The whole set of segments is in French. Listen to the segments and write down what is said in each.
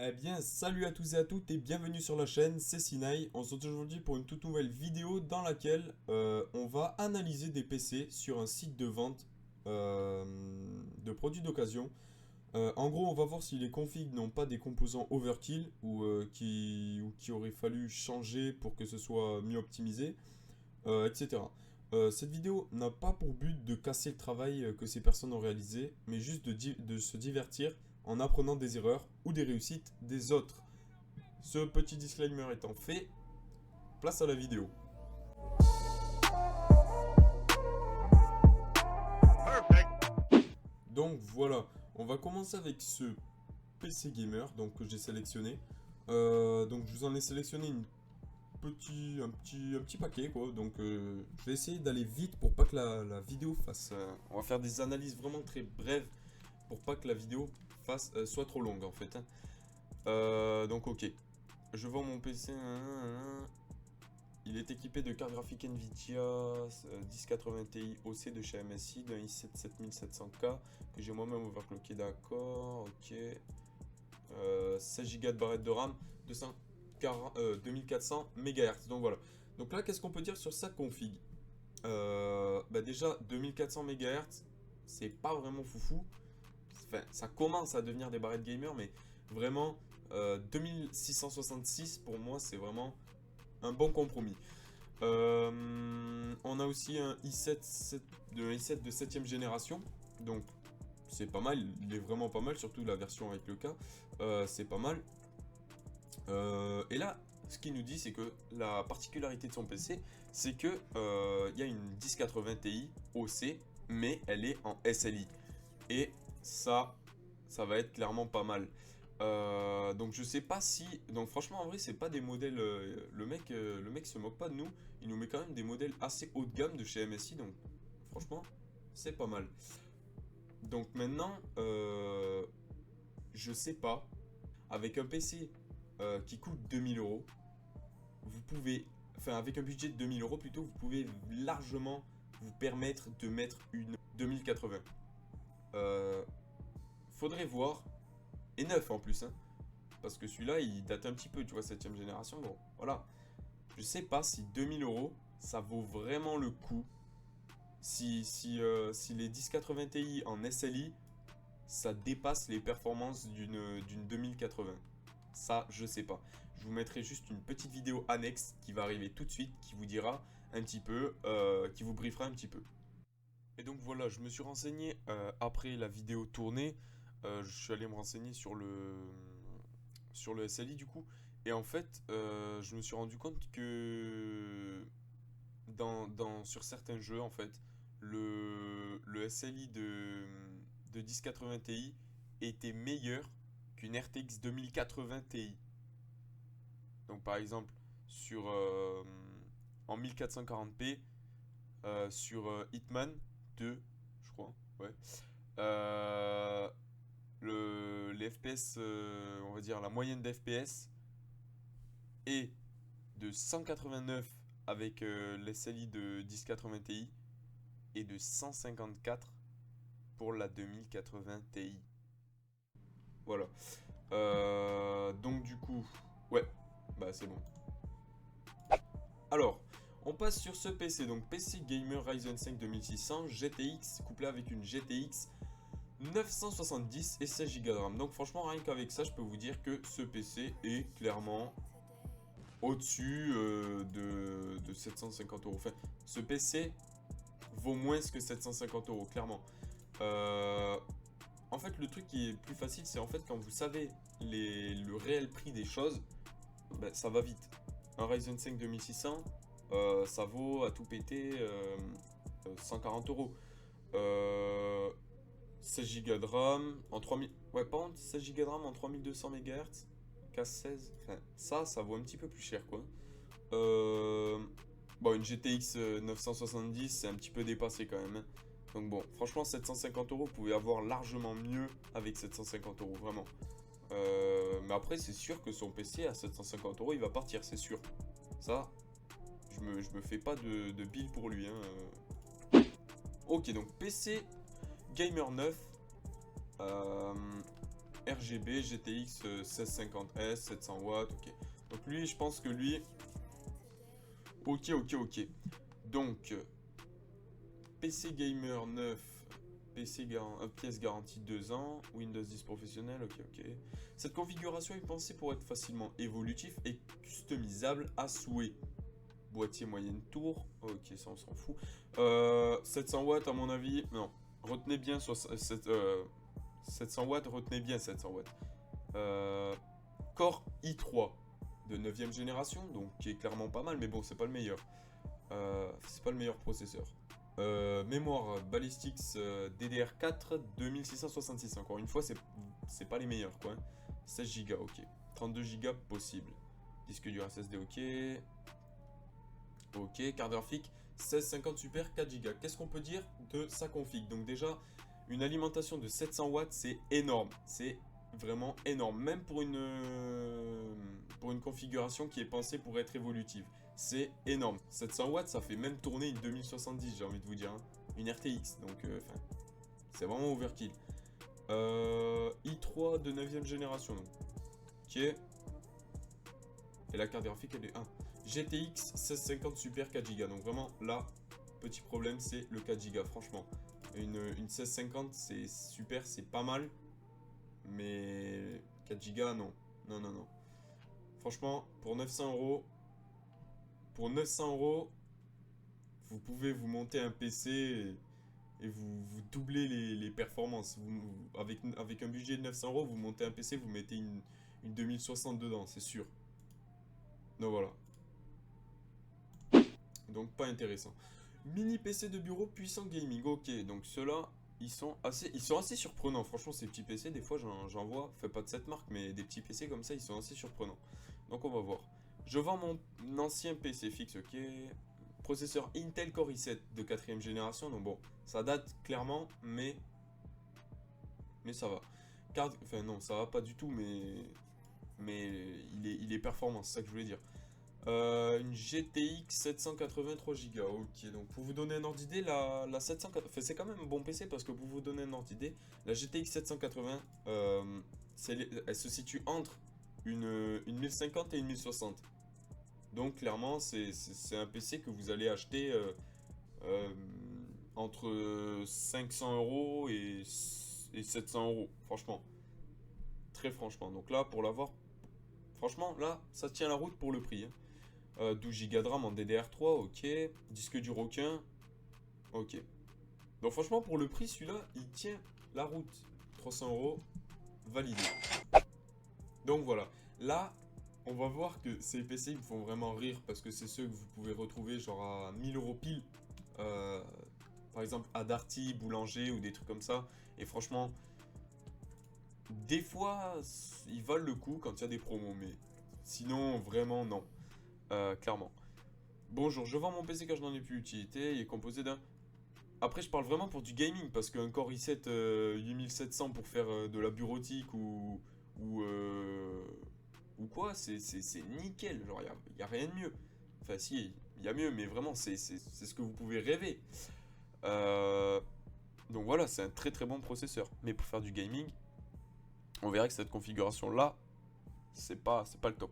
Eh bien, salut à tous et à toutes et bienvenue sur la chaîne, c'est Sinaï. On se retrouve aujourd'hui pour une toute nouvelle vidéo dans laquelle on va analyser des PC sur un site de vente de produits d'occasion. En gros, on va voir si les configs n'ont pas des composants overkill ou qui aurait fallu changer pour que ce soit mieux optimisé, etc. Cette vidéo n'a pas pour but de casser le travail que ces personnes ont réalisé, mais juste de se divertir en apprenant des erreurs ou des réussites des autres. Ce petit disclaimer étant fait, place à la vidéo. Donc voilà, on va commencer avec ce PC gamer que j'ai sélectionné. Donc je vous en ai sélectionné un petit paquet quoi. Donc je vais essayer d'aller vite pour pas que la vidéo fasse. On va faire des analyses vraiment très brèves pour pas que la vidéo soit trop longue en fait, hein. Donc ok, je vends mon PC. Il est équipé de carte graphique Nvidia 1080 Ti OC de chez MSI d'un i7 7700K que j'ai moi-même overclocké, d'accord, ok. 16 Go de barrette de RAM, 2400 MHz. Donc voilà. Donc là, qu'est-ce qu'on peut dire sur sa config? Déjà, 2400 MHz, c'est pas vraiment foufou. Enfin, ça commence à devenir des barrettes gamer, mais vraiment, 2666 pour moi, c'est vraiment un bon compromis. On a aussi un i7 de 7ème génération, donc c'est pas mal, il est vraiment pas mal, surtout la version avec le K, c'est pas mal. Et là, ce qu'il nous dit, c'est que la particularité de son PC, c'est que il y a une 1080 Ti OC, mais elle est en SLI. Et ça va être clairement pas mal. Donc je sais pas si. Donc franchement en vrai c'est pas des modèles. Le mec se moque pas de nous. Il nous met quand même des modèles assez haut de gamme de chez MSI. Donc franchement c'est pas mal. Donc maintenant je sais pas. Avec un PC qui coûte 2000 euros, vous pouvez. Enfin avec un budget de 2000 euros plutôt, vous pouvez largement vous permettre de mettre une 2080. Faudrait voir. Et neuf en plus, hein. Parce que celui-là, il date un petit peu, tu vois, 7ème génération. Bon, voilà. Je sais pas si 2000 euros, ça vaut vraiment le coup. Si les 1080 Ti en SLI, ça dépasse les performances d'une 2080. Ça, je sais pas. Je vous mettrai juste une petite vidéo annexe qui va arriver tout de suite, qui vous dira un petit peu, qui vous briefera un petit peu. Et donc voilà, je me suis renseigné après la vidéo tournée. Je suis allé me renseigner sur le SLI du coup. Et en fait, je me suis rendu compte que sur certains jeux, en fait, le SLI de 1080 Ti était meilleur qu'une RTX 2080 Ti. Donc par exemple, en 1440p, sur Hitman 2, je crois, ouais. Euh, les FPS, on va dire la moyenne d'FPS est de 189 avec l'SLI de 1080 Ti et de 154 pour la 2080 Ti. Voilà. Donc du coup, ouais, bah c'est bon. Alors, on passe sur ce PC, donc PC Gamer Ryzen 5 2600 GTX couplé avec une GTX 970 et 16 Go de RAM. Donc franchement, rien qu'avec ça, je peux vous dire que ce PC est clairement au-dessus de 750 euros. Enfin, ce PC vaut moins que 750 euros, clairement. Euh, En fait, le truc qui est plus facile, c'est en fait quand vous savez le réel prix des choses, ben, ça va vite. Un Ryzen 5 2600, ça vaut à tout péter 140 euros. 16 Go de RAM en 3000. Ouais, par contre, 16 Go de RAM en 3200 MHz, K16. Enfin, ça vaut un petit peu plus cher quoi. Euh, Bon, une GTX 970, c'est un petit peu dépassé quand même, hein. Donc bon, franchement, 750 euros, vous pouvez avoir largement mieux avec 750 euros, vraiment. Mais après, c'est sûr que son PC à 750 euros, il va partir, c'est sûr. Ça, je me fais pas de bill pour lui, hein. Ok, donc PC Gamer 9. RGB, GTX 1650S, 700 watts, ok. Donc lui, je pense que lui... Ok. Donc, PC Gamer 9, pièce garantie 2 ans, Windows 10 professionnel, ok. Cette configuration est pensée pour être facilement évolutif et customisable à souhait. Boîtier moyenne tour, ok, ça on s'en fout. 700 watts à mon avis, non. Retenez bien 700 watts, retenez bien 700 watts. Core i3 de 9ème génération, donc qui est clairement pas mal, mais bon, c'est pas le meilleur. C'est pas le meilleur processeur. Mémoire Ballistix DDR4 2666. Encore une fois, c'est pas les meilleurs quoi. 16 Go, ok. 32 Go possible. Disque dur SSD, ok. Ok, carte graphique 1650 Super 4 Go. Qu'est-ce qu'on peut dire de sa config? Donc déjà, une alimentation de 700 watts, c'est énorme. C'est vraiment énorme. Même pour une configuration qui est pensée pour être évolutive. C'est énorme. 700 watts, ça fait même tourner une 2070, j'ai envie de vous dire. Hein. Une RTX, donc c'est vraiment overkill. i3 de 9ème génération. Donc. Ok. Et la carte graphique, elle est 1. GTX 1650 Super 4 Go. Donc vraiment, là, petit problème, c'est le 4 Go, franchement. Une 1650, c'est super, c'est pas mal. Mais 4 Go, non. Non. Franchement, pour 900 €, vous pouvez vous monter un PC et vous doublez les performances. Avec un budget de 900 €, vous montez un PC, vous mettez une 2060 dedans, c'est sûr. Donc voilà. Donc pas intéressant. Mini PC de bureau puissant gaming. Ok, donc ceux-là, ils sont assez surprenants. Franchement, ces petits PC, des fois, j'en vois. Fait pas de cette marque, mais des petits PC comme ça, ils sont assez surprenants. Donc on va voir. Je vends mon ancien PC fixe, ok. Processeur Intel Core i7 de 4ème génération. Donc bon, ça date clairement, mais ça va. Enfin non, ça va pas du tout, mais il est performant, c'est ça que je voulais dire. Une GTX 783 Go, ok, donc pour vous donner un ordre d'idée, la 780, enfin, c'est quand même un bon PC parce que pour vous donner un ordre d'idée, la GTX 780, elle se situe entre une 1050 et une 1060. Donc clairement, c'est un PC que vous allez acheter entre 500 € et 700 €, franchement. Très franchement. Donc là, pour l'avoir, franchement, là, ça tient la route pour le prix. Hein. 12 Go de RAM en DDR3, ok. Disque dur aucun, ok. Donc franchement, pour le prix, celui-là, il tient la route. 300 €, validé. Donc voilà. Là, on va voir que ces PC, ils me font vraiment rire parce que c'est ceux que vous pouvez retrouver genre à 1000 € pile. Par exemple, à Darty, Boulanger ou des trucs comme ça. Et franchement, des fois, ils valent le coup quand il y a des promos. Mais sinon, vraiment, non. Clairement. Bonjour, je vends mon PC car je n'en ai plus utilité. Il est composé d'un... Après, je parle vraiment pour du gaming parce qu'un Core i7 8700 pour faire de la bureautique ou quoi, c'est nickel. Genre, il n'y a rien de mieux. Enfin, si, il y a mieux, mais vraiment, c'est ce que vous pouvez rêver. Donc voilà, c'est un très très bon processeur. Mais pour faire du gaming, on verra que cette configuration-là, c'est pas le top.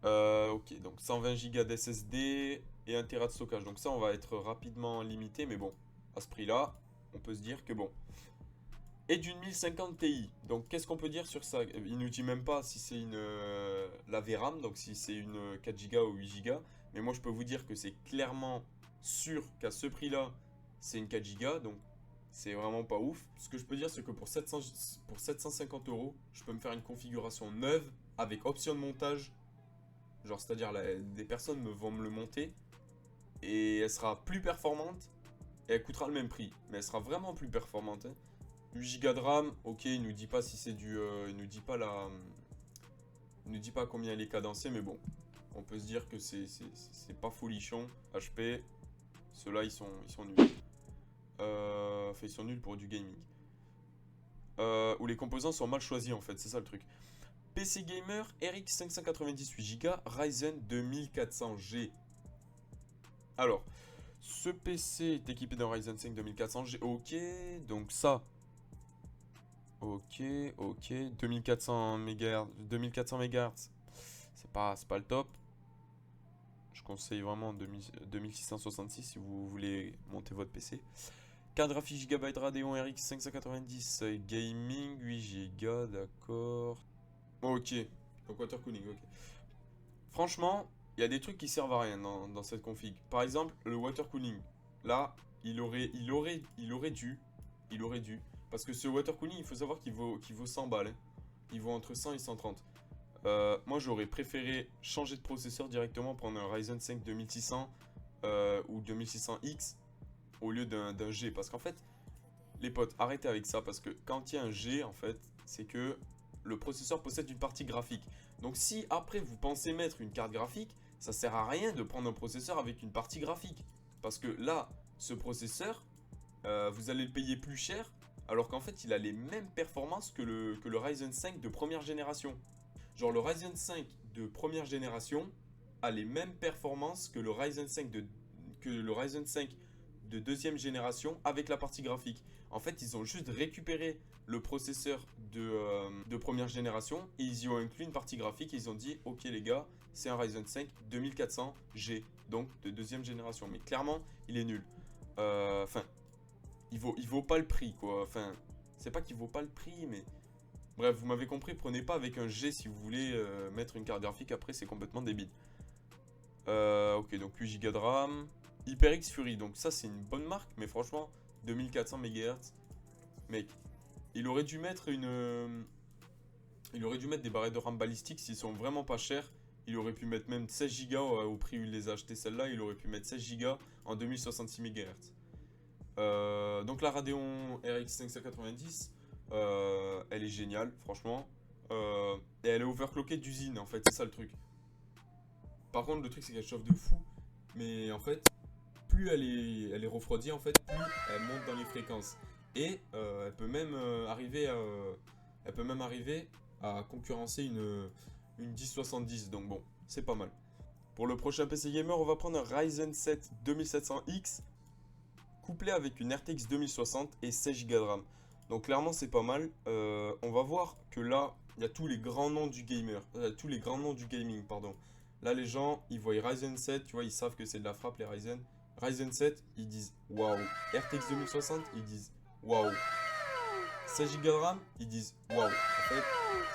Ok, donc 120 Go d'SSD et 1 Tera de stockage. Donc ça, on va être rapidement limité, mais bon, à ce prix-là, on peut se dire que bon. Et d'une 1050 Ti. Donc qu'est-ce qu'on peut dire sur ça? Il ne dit même pas si c'est la VRAM, donc si c'est une 4 Go ou 8 Go. Mais moi, je peux vous dire que c'est clairement sûr qu'à ce prix-là, c'est une 4 Go. Donc c'est vraiment pas ouf. Ce que je peux dire, c'est que pour 750 €, je peux me faire une configuration neuve avec option de montage. Genre, c'est-à-dire, des personnes vont me le monter et elle sera plus performante et elle coûtera le même prix. Mais elle sera vraiment plus performante. Hein. 8 Go de RAM, ok, il nous dit pas si c'est du... il nous dit pas il nous dit pas combien elle est cadencée, mais bon. On peut se dire que c'est pas folichon. HP, ceux-là, ils sont nuls. Enfin, ils sont nuls pour du gaming. Où les composants sont mal choisis, en fait, c'est ça le truc. PC Gamer RX 598 Go Ryzen 2400G. Alors, ce PC est équipé d'un Ryzen 5 2400G. Ok, donc ça. Ok, ok. 2400 MHz. 2400 MHz. C'est pas le top. Je conseille vraiment 2666 si vous voulez monter votre PC. Carte graphique Gigabyte Radeon RX 590 gaming 8 Go, d'accord. Ok, donc water cooling, ok. Franchement, il y a des trucs qui servent à rien dans cette config. Par exemple, le water cooling. Là, il aurait dû. Parce que ce water cooling, il faut savoir qu'il vaut 100 balles, hein. Il vaut entre 100 et 130. Moi, j'aurais préféré changer de processeur directement, prendre un Ryzen 5 2600 ou 2600X au lieu d'un G. Parce qu'en fait, les potes, arrêtez avec ça. Parce que quand il y a un G, en fait, c'est que le processeur possède une partie graphique. Donc si après vous pensez mettre une carte graphique, ça sert à rien de prendre un processeur avec une partie graphique. Parce que là, ce processeur, vous allez le payer plus cher, alors qu'en fait il a les mêmes performances que le Ryzen 5 de première génération. Genre le Ryzen 5 de première génération a les mêmes performances que le Ryzen 5 de deuxième génération avec la partie graphique. En fait, ils ont juste récupéré le processeur de première génération et ils y ont inclus une partie graphique et ils ont dit ok les gars, c'est un Ryzen 5 2400G, donc de deuxième génération. Mais clairement, il est nul. Enfin, il vaut pas le prix quoi. Enfin, c'est pas qu'il vaut pas le prix, mais bref, vous m'avez compris, prenez pas avec un G si vous voulez mettre une carte graphique, après c'est complètement débile. Ok, donc 8 Go de RAM. HyperX Fury, donc ça c'est une bonne marque, mais franchement, 2400 MHz, mec, il aurait dû mettre des barrettes de RAM balistiques s'ils sont vraiment pas chers. Il aurait pu mettre même 16 Go au prix où il les a achetés celle-là, il aurait pu mettre 16 Go en 2066 MHz. Donc la Radeon RX 590, elle est géniale, franchement. Et elle est overclockée d'usine, en fait, c'est ça le truc. Par contre, le truc, c'est qu'elle chauffe de fou. Mais en fait, plus elle est refroidie, en fait, plus elle monte dans les fréquences. Et elle peut même arriver à concurrencer une 1070. Donc bon, c'est pas mal. Pour le prochain PC Gamer, on va prendre un Ryzen 7 2700X couplé avec une RTX 2060 et 16 Go de RAM. Donc clairement c'est pas mal. On va voir que là, il y a tous les grands noms du tous les grands noms du gaming, pardon. Là les gens, ils voient Ryzen 7, tu vois, ils savent que c'est de la frappe les Ryzen. Ryzen 7, ils disent waouh. RTX 2060, ils disent waouh. 16 Go de RAM, ils disent waouh. En fait,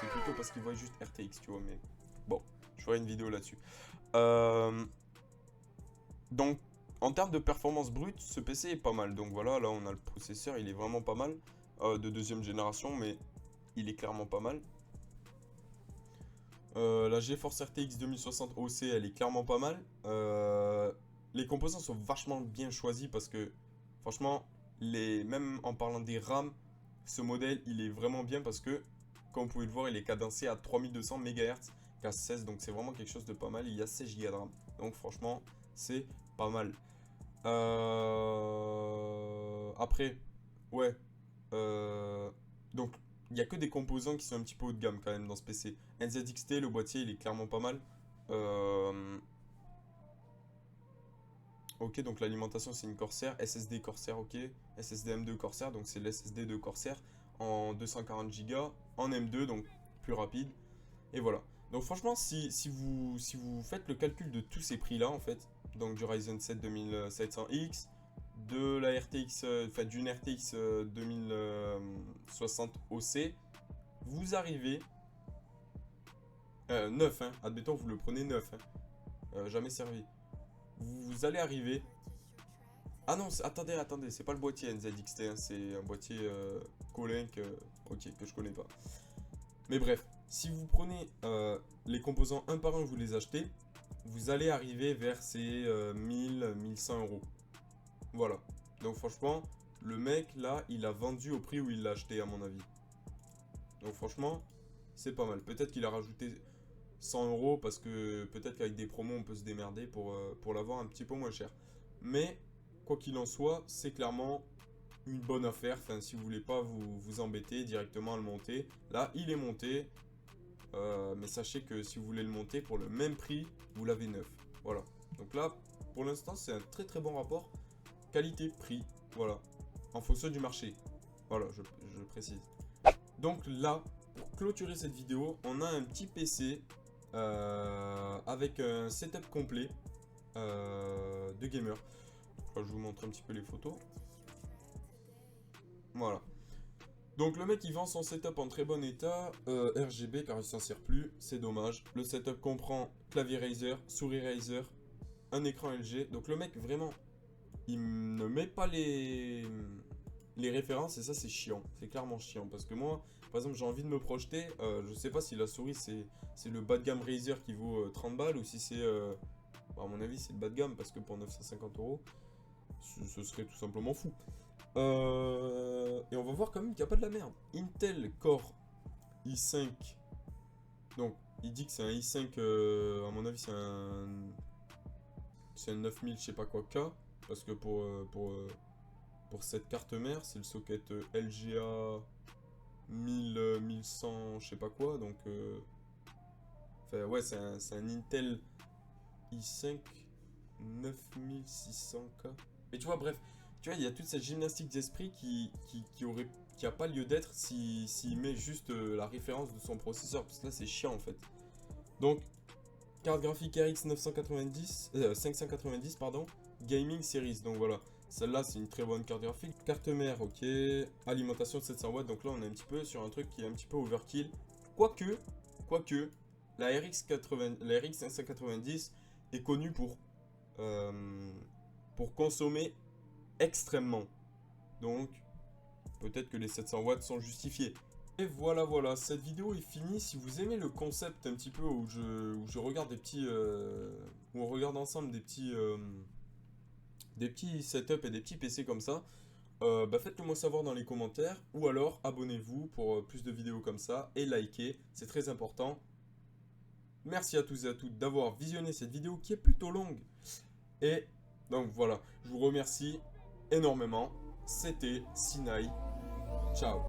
c'est plutôt parce qu'ils voient juste RTX, tu vois, mais bon, je ferai une vidéo là-dessus. Donc en termes de performance brute, ce PC est pas mal. Donc voilà, là on a le processeur, il est vraiment pas mal. De deuxième génération, mais il est clairement pas mal. La GeForce RTX 2060 OC, elle est clairement pas mal. Les composants sont vachement bien choisis parce que, franchement, même en parlant des RAM, ce modèle, il est vraiment bien parce que, comme vous pouvez le voir, il est cadencé à 3200 MHz K16, donc c'est vraiment quelque chose de pas mal. Il y a 16 Go de RAM, donc franchement, c'est pas mal. Après, ouais. Donc, il n'y a que des composants qui sont un petit peu haut de gamme quand même dans ce PC. NZXT, le boîtier, il est clairement pas mal. Ok, donc l'alimentation, c'est une Corsair. SSD Corsair, ok. SSD M2 Corsair, donc c'est l'SSD de Corsair en 240 Go, en M2, donc plus rapide. Et voilà. Donc franchement, si vous faites le calcul de tous ces prix-là, en fait, donc du Ryzen 7 2700X, de la RTX, enfin d'une RTX 2060 OC, vous arrivez... 9, hein, admettons vous le prenez 9, hein, jamais servi. Vous allez arriver... Ah non, attendez, c'est pas le boîtier NZXT, hein, c'est un boîtier Colink, ok, que je connais pas. Mais bref, si vous prenez les composants un par un, vous les achetez, vous allez arriver vers ces 1000-1100 euros. Voilà. Donc franchement, le mec là, il a vendu au prix où il l'a acheté à mon avis. Donc franchement, c'est pas mal. Peut-être qu'il a rajouté 100 euros parce que peut-être qu'avec des promos, on peut se démerder pour l'avoir un petit peu moins cher. Mais quoi qu'il en soit, c'est clairement une bonne affaire. Enfin, si vous voulez pas vous embêter directement à le monter, là, il est monté. Mais sachez que si vous voulez le monter pour le même prix, vous l'avez neuf. Voilà. Donc là, pour l'instant, c'est un très très bon rapport qualité-prix. Voilà. En fonction du marché. Voilà, je précise. Donc là, pour clôturer cette vidéo, on a un petit PC avec un setup complet de gamer. Je vous montre un petit peu les photos. Voilà. Donc le mec il vend son setup en très bon état, RGB car il s'en sert plus, c'est dommage. Le setup comprend clavier Razer, souris Razer, un écran LG. Donc le mec vraiment, il ne met pas les références et ça c'est chiant, c'est clairement chiant. Parce que moi, par exemple j'ai envie de me projeter, je sais pas si la souris c'est le bas de gamme Razer qui vaut 30 balles ou si c'est, à mon avis c'est le bas de gamme parce que pour 950 €, ce serait tout simplement fou. Et on va voir quand même qu'il n'y a pas de la merde. Intel Core i5. Donc, il dit que c'est un i5. À mon avis, c'est un 9000, je sais pas quoi K. Parce que pour cette carte mère, c'est le socket LGA 1100, je sais pas quoi. Donc, enfin, ouais, c'est un Intel i5 9600K. Mais tu vois, bref. Tu vois, il y a toute cette gymnastique d'esprit qui a pas lieu d'être s'il met juste la référence de son processeur. Parce que là, c'est chiant en fait. Donc, carte graphique RX 590, pardon, Gaming Series. Donc voilà, celle-là, c'est une très bonne carte graphique. Carte mère, ok. Alimentation de 700 watts. Donc là, on est un petit peu sur un truc qui est un petit peu overkill. Quoique, la RX 590 est connue pour consommer extrêmement. Donc, peut-être que les 700 watts sont justifiés. Et voilà, cette vidéo est finie. Si vous aimez le concept un petit peu où je regarde des petits... où on regarde ensemble des petits setups et des petits PC comme ça, faites-le moi savoir dans les commentaires. Ou alors, abonnez-vous pour plus de vidéos comme ça. Et likez, c'est très important. Merci à tous et à toutes d'avoir visionné cette vidéo qui est plutôt longue. Et donc voilà, je vous remercie énormément. C'était Sinaï. Ciao.